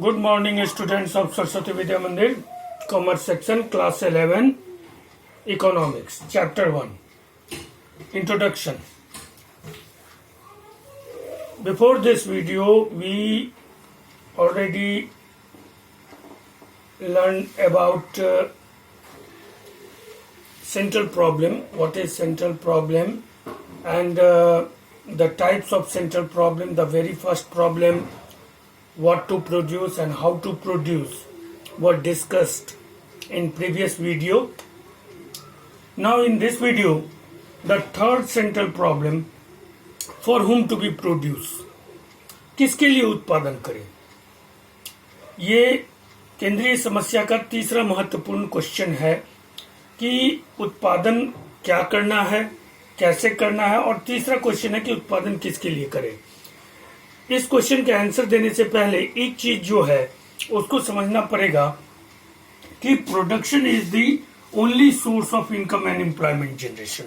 Good morning, students of Saraswati Vidya Mandir, Commerce section, class 11, Economics, chapter 1. Introduction. Before this video, we already learned about central problem, what is central problem, and the types of central problem. The very first problem, what to produce and how to produce, were discussed in previous video. Now in this video, the third central problem, for whom to be produced, किसके लिए उत्पादन करें, ये केंद्रीय समस्या का तीसरा महत्वपूर्ण क्वेश्चन है कि उत्पादन क्या करना है, कैसे करना है, और तीसरा क्वेश्चन है कि उत्पादन किसके लिए करें. इस क्वेश्चन के आंसर देने से पहले एक चीज जो है उसको समझना पड़ेगा कि production is the only source of income and employment generation.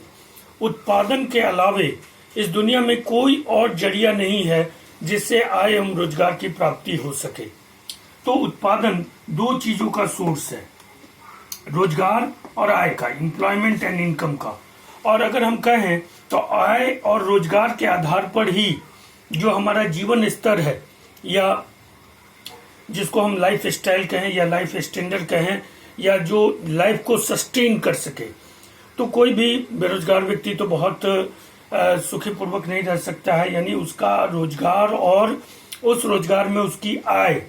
उत्पादन के अलावे इस दुनिया में कोई और जरिया नहीं है जिससे आय एवं रोजगार की प्राप्ति हो सके. तो उत्पादन दो चीजों का सोर्स है, रोजगार और आय का, एम्प्लॉयमेंट एंड इनकम का. और अगर हम कहें तो आय और रोजगार के आधार पर ही जो हमारा जीवन स्तर है, या जिसको हम लाइफ स्टाइल कहें या लाइफ स्टैंडर्ड कहें, या जो लाइफ को सस्टेन कर सके, तो कोई भी बेरोजगार व्यक्ति तो बहुत सुखी पूर्वक नहीं रह सकता है. यानी उसका रोजगार और उस रोजगार में उसकी आय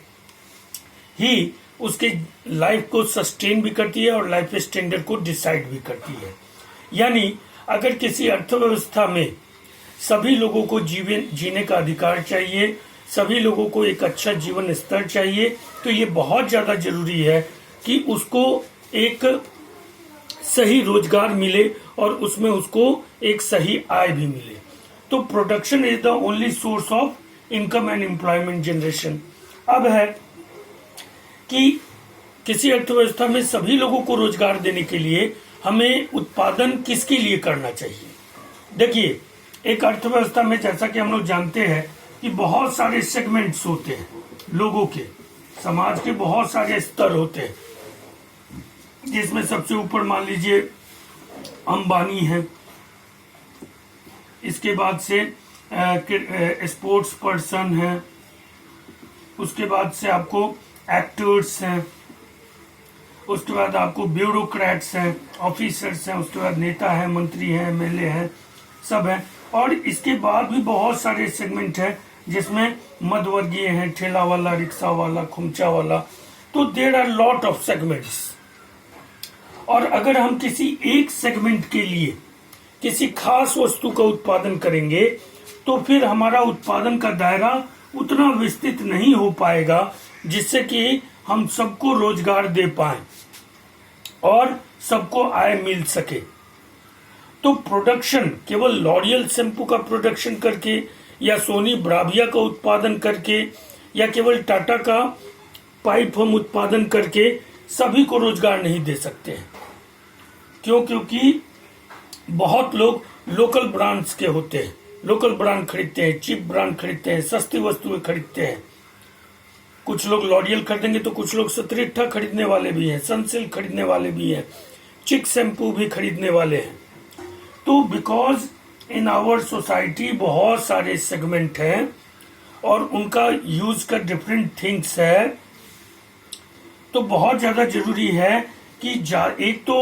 ही उसके लाइफ को सस्टेन भी करती है और लाइफ स्टैंडर्ड को डिसाइड भी करती है. यानी अगर किसी अर्थव्यवस्था में सभी लोगों को जीने का अधिकार चाहिए, सभी लोगों को एक अच्छा जीवन स्तर चाहिए, तो ये बहुत ज्यादा जरूरी है कि उसको एक सही रोजगार मिले और उसमें उसको एक सही आय भी मिले. तो production is the only source of income and employment generation. अब है कि किसी अर्थव्यवस्था में सभी लोगों को रोजगार देने के लिए हमें उत्पादन किसके लिए करना चाहिए. देखिए, एक अर्थव्यवस्था में जैसा कि हम लोग जानते हैं कि बहुत सारे सेगमेंट्स होते हैं, लोगों के, समाज के बहुत सारे स्तर होते हैं, जिसमें सबसे ऊपर मान लीजिए अंबानी है, इसके बाद से स्पोर्ट्स पर्सन है, उसके बाद से आपको एक्टर्स हैं, उसके बाद आपको ब्यूरोक्रेट्स हैं, ऑफिसर्स हैं, उसके बाद नेता है, मंत्री हैं, एमएलए हैं, सब है. और इसके बाद भी बहुत सारे सेगमेंट है जिसमें मध्यवर्गीय हैं, ठेला वाला, रिक्शा वाला, खुमचा वाला. तो there are lot of segments. और अगर हम किसी एक सेगमेंट के लिए किसी खास वस्तु का उत्पादन करेंगे तो फिर हमारा उत्पादन का दायरा उतना विस्तृत नहीं हो पाएगा जिससे कि हम सबको रोजगार दे पाए और सबको आय मिल सके. तो प्रोडक्शन केवल लॉरियल शैम्पू का प्रोडक्शन करके या सोनी ब्राविया का उत्पादन करके या केवल टाटा का पाइप हम उत्पादन करके सभी को रोजगार नहीं दे सकते हैं. क्यों? क्योंकि बहुत लोग लोकल ब्रांड्स के होते हैं, लोकल ब्रांड खरीदते हैं, चीप ब्रांड खरीदते हैं, सस्ती वस्तुएं खरीदते हैं. कुछ लोग लॉरियल खरीदेंगे तो कुछ लोग सतरिट्ठा खरीदने वाले भी हैं, सनसिल्क खरीदने वाले भी हैं, चिक शैम्पू भी खरीदने वाले हैं. तो बिकॉज इन आवर सोसाइटी बहुत सारे सेगमेंट हैं और उनका यूज का डिफरेंट थिंग्स है, तो बहुत ज्यादा जरूरी है कि एक तो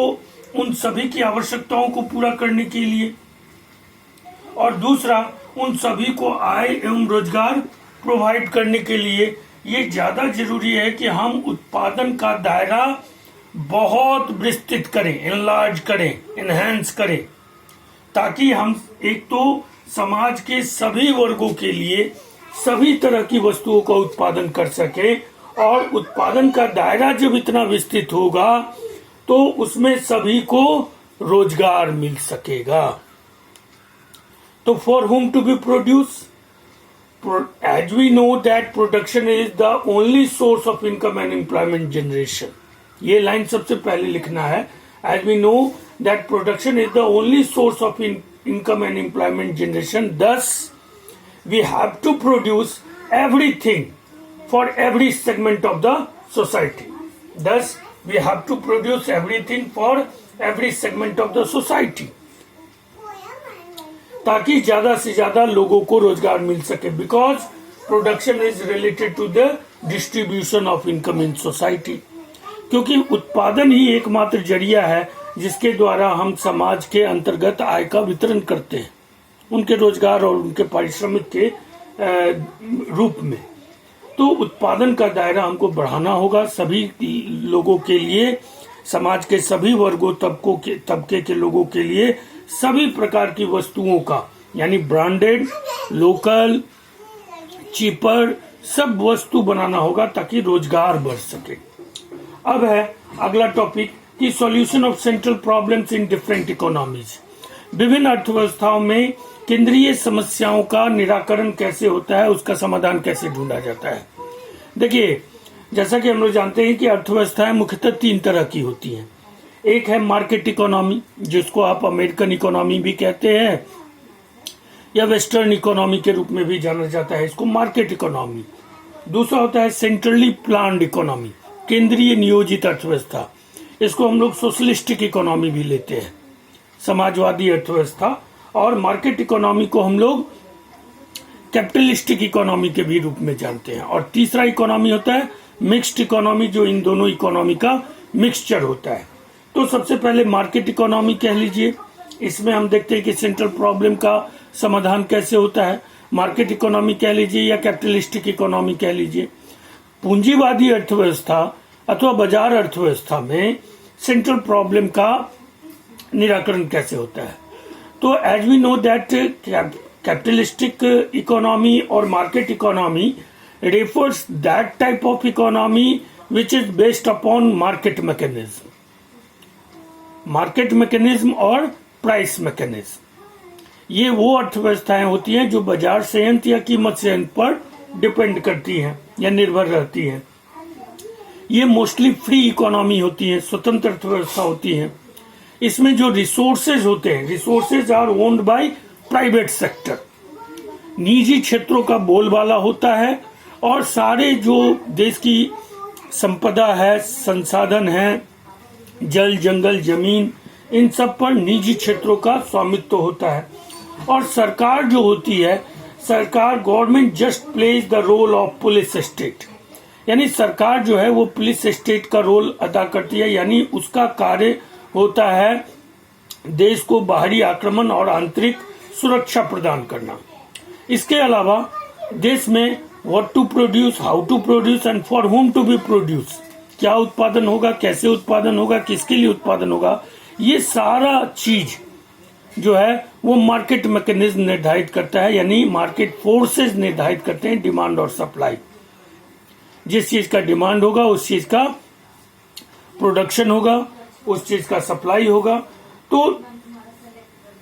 उन सभी की आवश्यकताओं को पूरा करने के लिए, और दूसरा उन सभी को आय एवं रोजगार प्रोवाइड करने के लिए ये ज्यादा जरूरी है कि हम उत्पादन का दायरा बहुत विस्तृत करें, एनलार्ज करें, एनहांस करें, ताकि हम एक तो समाज के सभी वर्गों के लिए सभी तरह की वस्तुओं का उत्पादन कर सके. और उत्पादन का दायरा जब इतना विस्तृत होगा तो उसमें सभी को रोजगार मिल सकेगा. तो for whom to be produce, as we know that production is the only source of income and employment generation. ये लाइन सबसे पहले लिखना है. As we know that production is the only source of income and employment generation. Thus, we have to produce everything for every segment of the society. Thus, we have to produce everything for every segment of the society, ताकि ज्यादा से ज्यादा लोगों को रोजगार मिल सके. Because production is related to the distribution of income in society. क्योंकि उत्पादन ही एकमात्र जरिया है जिसके द्वारा हम समाज के अंतर्गत आय का वितरण करते हैं, उनके रोजगार और उनके पारिश्रमिक के रूप में. तो उत्पादन का दायरा हमको बढ़ाना होगा सभी लोगों के लिए, समाज के सभी वर्गों तबके के लोगों के लिए सभी प्रकार की वस्तुओं का, यानी ब्रांडेड, लोकल, चीपर, सब वस्तु बनाना होगा ताकि रोजगार बढ़ सके. अब है अगला टॉपिक कि solution of central problems in different economies. विभिन्न अर्थव्यवस्थाओं में केंद्रीय समस्याओं का निराकरण कैसे होता है, उसका समाधान कैसे ढूंढा जाता है. देखिए, जैसा कि हम लोग जानते हैं कि अर्थव्यवस्थाएं मुख्यतः 3 तरह की होती हैं. एक है मार्केट इकोनॉमी, जिसको आप अमेरिकन इकोनॉमी भी कहते हैं या वेस्टर्न इकोनॉमी के रूप में भी जाना जाता है, इसको मार्केट इकोनॉमी. दूसरा होता है सेंट्रली प्लान्ड इकोनॉमी, केंद्रीय नियोजित अर्थव्यवस्था. इसको हम लोग सोशलिस्टिक इकोनॉमी भी लेते हैं, समाजवादी अर्थव्यवस्था. और मार्केट इकोनॉमी को हम लोग कैपिटलिस्टिक इकोनॉमी के भी रूप में जानते हैं. और तीसरा इकोनॉमी होता है मिक्स्ड इकोनॉमी, जो इन दोनों इकोनॉमी का मिक्सचर होता है. तो सबसे पहले मार्केट इकोनॉमी कह लीजिए. इसमें हम देखते हैं कि सेंट्रल प्रॉब्लम का समाधान कैसे होता है. मार्केट इकोनॉमी कह लीजिए या कैपिटलिस्टिक इकोनॉमी कह लीजिए. पूंजीवादी अर्थव्यवस्था अथवा बाजार अर्थव्यवस्था में सेंट्रल प्रॉब्लम का निराकरण कैसे होता है. तो as we know that capitalistic economy और market economy refers that type of economy which is based upon market mechanism. Market mechanism और प्राइस मैकेनिज्म, ये वो अर्थव्यवस्थाएं होती हैं जो बाजार संयंत्र या कीमत संयंत्र पर डिपेंड करती हैं या निर्भर रहती हैं. ये मोस्टली फ्री इकोनॉमी होती है, स्वतंत्र अर्थव्यवस्था होती है. इसमें जो रिसोर्सेज होते हैं, resources are owned by private sector. निजी क्षेत्रों का बोलबाला होता है और सारे जो देश की संपदा है, संसाधन है, जल, जंगल, जमीन, इन सब पर निजी क्षेत्रों का स्वामित्व होता है. और सरकार जो होती है, सरकार, government just plays the role of police state. यानी सरकार जो है वो पुलिस स्टेट का रोल अदा करती है. यानी उसका कार्य होता है देश को बाहरी आक्रमण और आंतरिक सुरक्षा प्रदान करना. इसके अलावा देश में what to produce, how to produce and for whom to be produce, क्या उत्पादन होगा, कैसे उत्पादन होगा, किसके लिए उत्पादन होगा, ये सारा चीज जो है वो मार्केट मैकेनिज्म निर्धारित करता है. यानी मार्केट फोर्सेस निर्धारित करते हैं डिमांड और सप्लाई. जिस चीज का डिमांड होगा उस चीज का प्रोडक्शन होगा, उस चीज का सप्लाई होगा. तो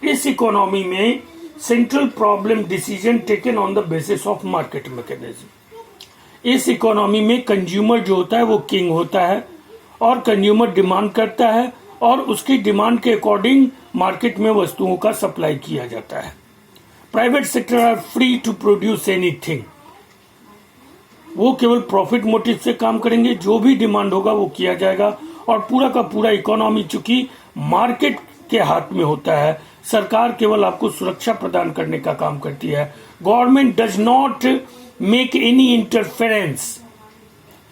इस इकोनॉमी में central problem decision taken on the basis of market mechanism. इस इकोनॉमी में कंज्यूमर जो होता है वो किंग होता है और कंज्यूमर डिमांड करता है और उसकी डिमांड के अकॉर्डिंग मार्केट में वस्तुओं का सप्लाई किया जाता है. Private sector are free to produce anything. वो केवल प्रॉफिट मोटिव से काम करेंगे, जो भी डिमांड होगा वो किया जाएगा. और पूरा का पूरा इकोनॉमी चूंकि मार्केट के हाथ में होता है, सरकार केवल आपको सुरक्षा प्रदान करने का काम करती है. Government does not make any interference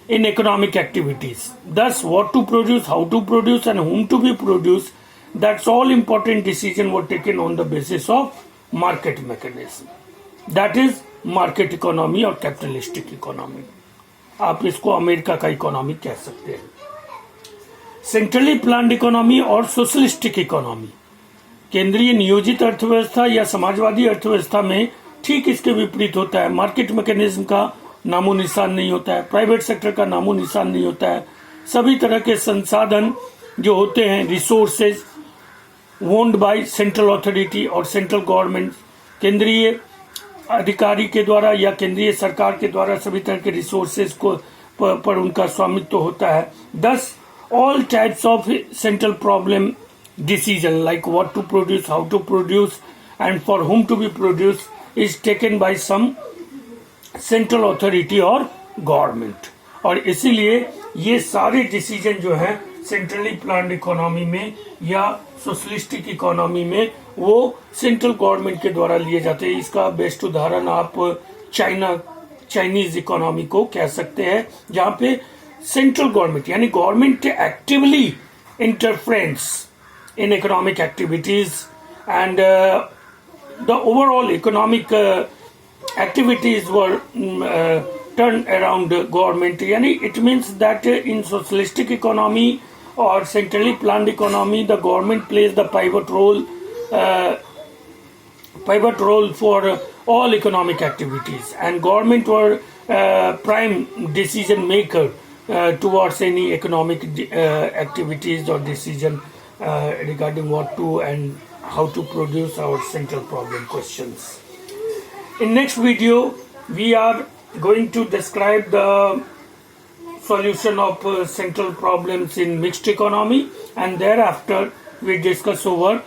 in economic activities. Thus, what to produce, how to produce and whom to be produced, that's all important decision were taken on the basis of market mechanism. That is market economy और capitalistic economy. आप इसको America का economy कह सकते हैं. Centrally planned economy और socialistic economy, केंद्रीय नियोजित अर्थव्यवस्था या समाजवादी अर्थव्यवस्था में ठीक इसके विपरीत होता है. मार्केट मैकेनिज्म का नामो निशान नहीं होता है, प्राइवेट सेक्टर का नामो निशान नहीं होता है. सभी तरह के संसाधन जो होते हैं, resources owned by central authority और सेंट्रल गवर्नमेंट, केंद्रीय अधिकारी के द्वारा या केंद्रीय सरकार के द्वारा सभी तरह के रिसोर्सेज को पर उनका स्वामित्व होता है. दस all types of central problem decision like what to produce, how to produce and for whom to be produced is taken by some central authority or government. और इसीलिए ये सारे डिसीजन जो है सेंट्रली प्लान्ड इकोनॉमी में या socialistic economy में वो सेंट्रल गवर्नमेंट के द्वारा लिए जाते हैं। इसका बेस्ट उदाहरण आप चाइनीज इकोनॉमी को कह सकते हैं, जहां पे सेंट्रल गवर्नमेंट यानी government actively interference in economic activities and the overall economic activities were turned around government. Yani it means that in socialistic economy or centrally planned economy, the government plays the pivot role for all economic activities, and government were prime decision maker towards any economic activities or decision regarding what to and how to produce our central problem questions. In next video, we are going to describe the solution of central problems in mixed economy, and thereafter we discuss over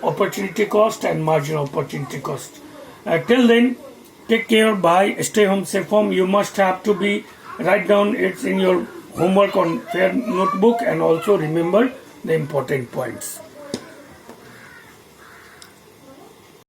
opportunity cost and marginal opportunity cost. Till then, take care, bye, stay home, stay home. You must have to be write down it in your homework on fair notebook, and also remember the important points.